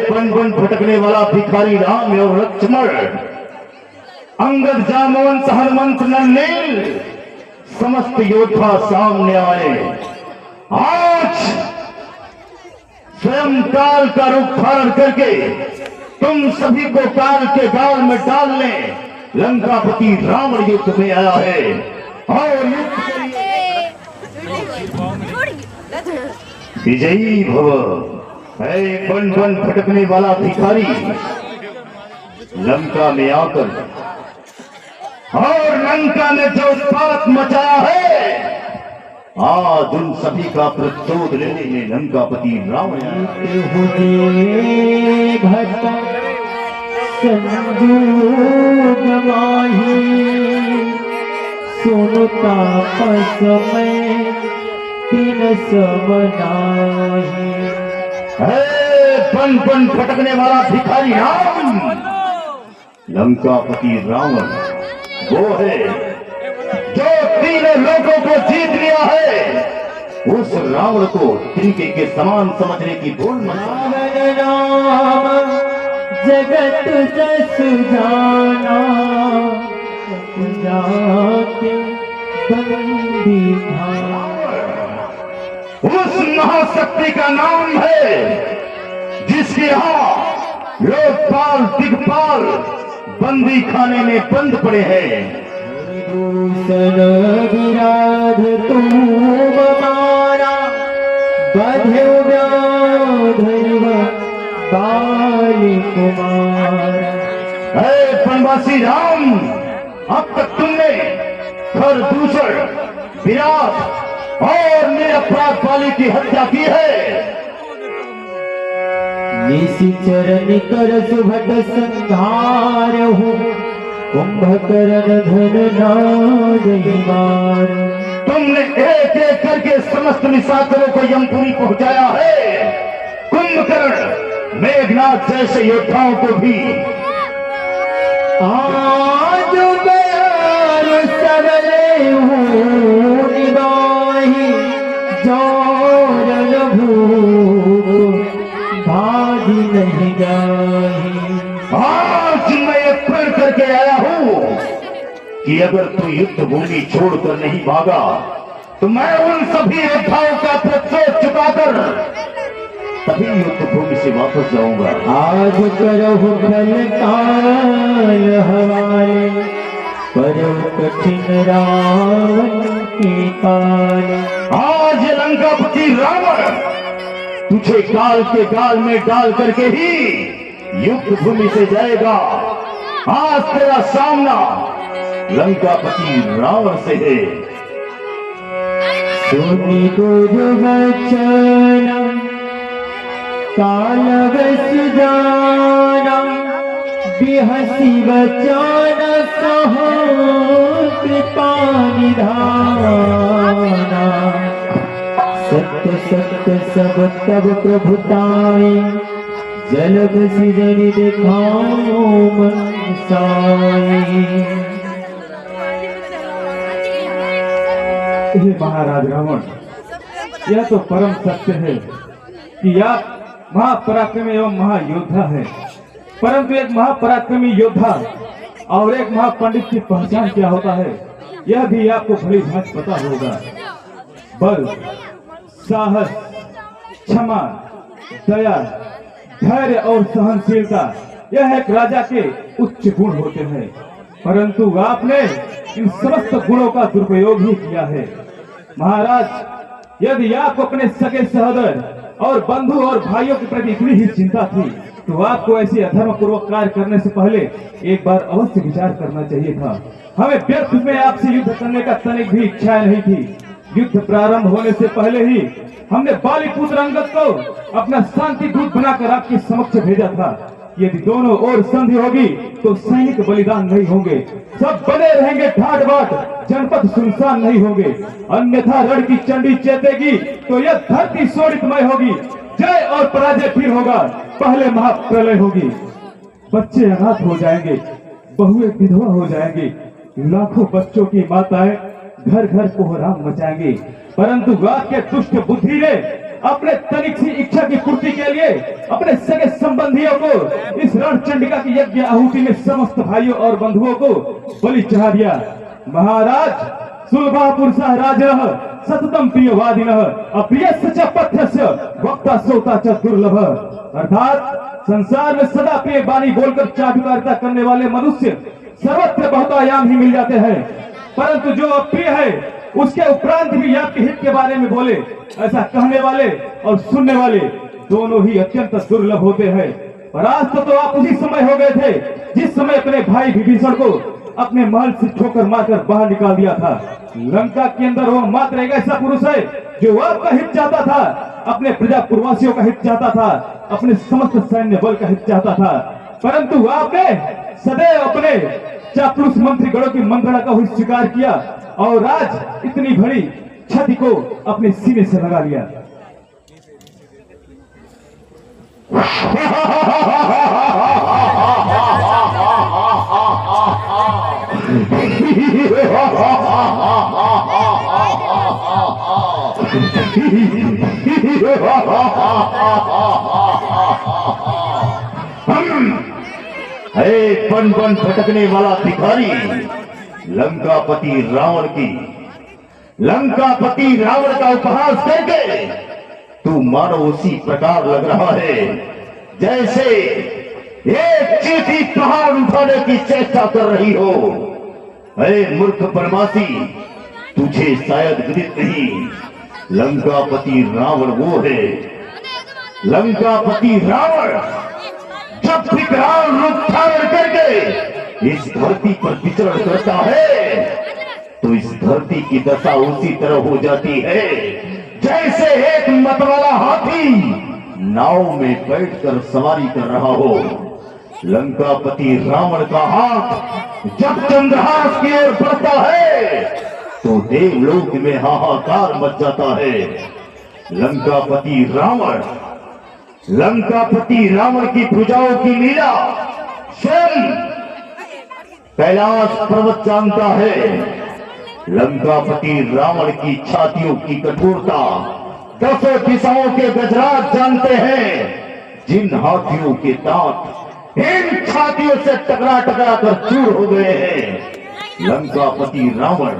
बन बन भटकने वाला भिखारी राम और लक्ष्मण, अंगद, जामवंत, हनुमंत, नन्हेल, समस्त योद्धा सामने आए। आज स्वयं काल का रूप धारण करके तुम सभी को काल के गाल में डालने लंकापति रावण युद्ध में आया है। और युद्ध विजयी भव। है बन बन भटकने वाला भिखारी लंका में आकर और लंका में जो उत्पात मचाया है, आज उन सभी का प्रतिशोध लेने में लंकापति रावण सुनता समय तीन सबनाही। बन बन भटकने वाला भिखारी राम, लंकापति रावण वो है जो तीनों लोगों को जीत लिया है। उस रावण को तिनके के समान समझने की भूल मत। राम जगत जस जाना, जाके बंदी उस महाशक्ति का नाम है जिसके यहाँ लोकपाल दिग्पाल बंदी खाने में बंद पड़े हैं। दूसर विराध तुम मारा, बधे व्याध बाल कुमार। वनवासी राम, अब तक तुमने घर दूसर विराट और निरपराध बाली की हत्या की है। निशिचरण कर सुभट संहार हो, कुंभकर्ण धन नार। तुमने एक एक करके समस्त निशाचरों को यमपुरी पहुंचाया है। कुंभकर्ण, मेघनाथ जैसे योद्धाओं को भी आज दयाल सरले हो निवाही, जोरन भूप भागी नहीं जाही। आज मैं ये प्रण करके आया हूं कि अगर तू युद्ध भूमि छोड़कर नहीं भागा तो मैं उन सभी योद्धाओं का प्रतिशोध चुकाकर तभी युद्ध भूमि से वापस जाऊंगा। आज करहु फल काल हवाले, करो कठिन रावण के काल। आज लंकापति रावण तुझे काल के गाल में डाल करके ही युद्ध भूमि से जाएगा। आज तेरा सामना लंकापति रावण से है। सुनि गुरु वचन काल वस जाना, बिहसी वचन कहो कृपा निधाना। सत्य सत्य सब तब प्रभुताई, जलग सिजनि दिखाओ मन साई। महाराज रावण, यह तो परम सत्य है कि आप महापराक्रमी एवं महायोद्धा है, परंतु एक महापराक्रमी योद्धा और एक महापंडित की पहचान क्या होता है यह भी आपको भली भांति पता होगा। बल, साहस, क्षमा, दया, धैर्य और सहनशीलता यह एक राजा के उच्च गुण होते हैं, परंतु आपने इन समस्त गुणों का दुरुपयोग ही किया है। महाराज, यदि आपको अपने सगे सहोदर और बंधु और भाइयों के प्रति इतनी ही चिंता थी तो आपको ऐसी अधर्म पूर्वक कार्य करने से पहले एक बार अवश्य विचार करना चाहिए था। हमें व्यर्थ में आपसे युद्ध करने का तनिक भी इच्छा नहीं थी। युद्ध प्रारंभ होने से पहले ही हमने बाली पुत्र अंगद को अपना शांति दूत बनाकर आपके समक्ष भेजा था, यदि दोनों ओर संधि होगी तो सैनिक बलिदान नहीं होंगे, सब बने रहेंगे ठाट बाट, जनपद सुनसान नहीं होंगे। अन्यथा रण की चंडी चेतेगी तो यह धरती शोणितमय होगी। जय और पराजय फिर होगा, पहले महाप्रलय होगी। बच्चे अनाथ हो जाएंगे, बहुएं विधवा हो जाएंगी, लाखों बच्चों की माताएं घर घर कोहराम मचाएंगी। परंतु वाद के दुष्ट बुद्धि ने अपने तनिक सी इच्छा की पूर्ति के लिए अपने सगे संबंधियों को इस रण चंडिका की यज्ञ आहुति में समस्त भाइयों और बंधुओं को बलि चढ़ा दिया। महाराज सुलभा पुरुषः राजः सततम प्रियवादिनः अप्रियस्य च पथ्यस्य वक्ता श्रोता च दुर्लभ। अर्थात संसार में सदा प्रिय वाणी बोलकर चाटुकारिता करने वाले मनुष्य सर्वत्र बहुतायाम ही मिल जाते हैं, परंतु जो अप्रिय है उसके उपरांत भी आपके हित के बारे में बोले, ऐसा कहने वाले और सुनने वाले दोनों ही अत्यंत दुर्लभ होते हैं। परास्त तो आप उसी समय हो गए थे जिस समय अपने भाई विभीषण को अपने महल से ठोकर मारकर बाहर निकाल दिया था। लंका के अंदर वो मात्र एक ऐसा पुरुष है जो आपका हित चाहता था, अपने प्रजा पूर्वासियों का हित चाहता था, अपने समस्त सैन्य बल का हित चाहता था, परंतु आपने सदैव अपने चापलूस मंत्री गणों की मंत्रणा का हित स्वीकार किया और आज इतनी बड़ी क्षति को अपने सीने से लगा लिया। हे बन बन भटकने वाला भिखारी, लंकापति रावण का उपहास करके तू मानो उसी प्रकार लग रहा है जैसे एक चींटी पहाड़ उठाने की चेष्टा कर रही हो। हे मूर्ख परमासी, तुझे शायद विदित नहीं, लंकापति रावण वो है। लंकापति रावण जब विकराल रूप धारण करके इस धरती पर विचरण करता है तो इस धरती की दशा उसी तरह हो जाती है जैसे एक मतवाला हाथी नाव में बैठकर सवारी कर रहा हो। लंकापति रावण का हाथ जब चंद्रहास की ओर बढ़ता है तो देवलोक में हाहाकार मच जाता है। लंकापति रावण की भुजाओं की लीला स्वयं कैलाश पर्वत जानता है। लंकापति रावण की छातियों की कठोरता 10 दिशाओं के गजराज जानते हैं। जिन हाथियों के दांत इन छातियों से टकरा टकरा कर चूर हो गए हैं। लंकापति रावण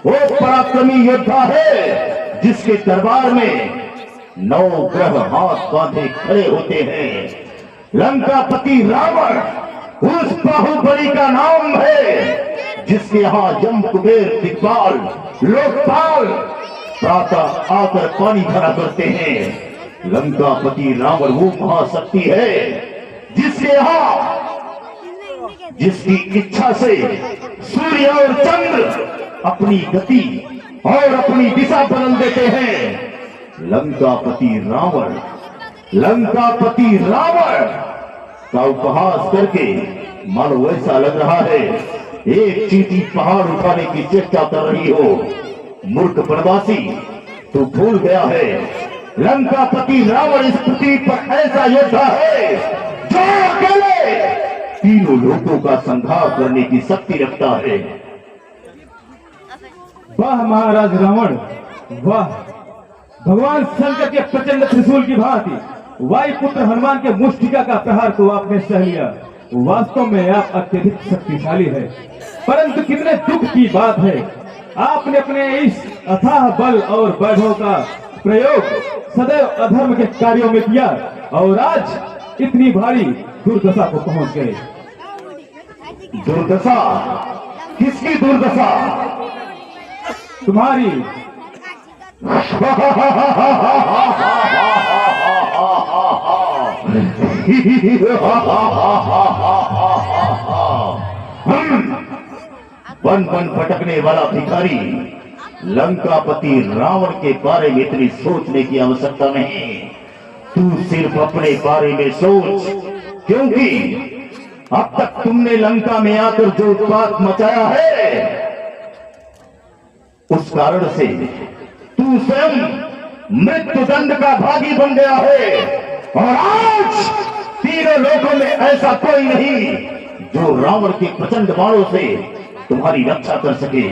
वो पराक्रमी योद्धा है जिसके दरबार में 9 ग्रह हाथ बांधे खड़े होते हैं। लंकापति रावण उस बाहुबली का नाम है जिसके यहाँ यम कुबेर दिग्पाल लोकपाल प्रातः आकर पानी भरा करते हैं। लंकापति रावण वो महाशक्ति है जिसके यहाँ जिसकी इच्छा से सूर्य और चंद्र अपनी गति और अपनी दिशा बदल देते हैं। लंकापति रावण का उपहास करके मानो ऐसा लग रहा है एक चींटी पहाड़ उठाने की चेष्टा कर रही हो। मूर्ख बनवासी, तू भूल गया है लंकापति रावण इस पृथ्वी पर ऐसा योद्धा है जो अकेले तीनों लोगों का संहार करने की शक्ति रखता है। वाह महाराज रावण, वाह! भगवान शंकर के प्रचंड त्रिशूल की भांति वायुपुत्र हनुमान के मुष्टिका का प्रहार तो आपने सह लिया। वास्तव में आप अत्यधिक शक्तिशाली है, परंतु कितने दुख की बात है आपने अपने इस अथाह बल और वैभव का प्रयोग सदैव अधर्म के कार्यों में किया और आज इतनी भारी दुर्दशा को पहुंच गए। दुर्दशा? किसकी दुर्दशा? तुम्हारी। बन बन भटकने वाला भिखारी, लंकापति रावण के बारे में इतनी सोचने की आवश्यकता नहीं। तू सिर्फ अपने बारे में सोच। क्योंकि अब तक तुमने लंका में आकर जो उत्पात मचाया है, उस कारण से तू स्वयं मृत्यु दंड का भागी बन गया है। और आज तीनों लोकों में ऐसा कोई नहीं जो रावण के प्रचंड बाणों से तुम्हारी रक्षा कर सके।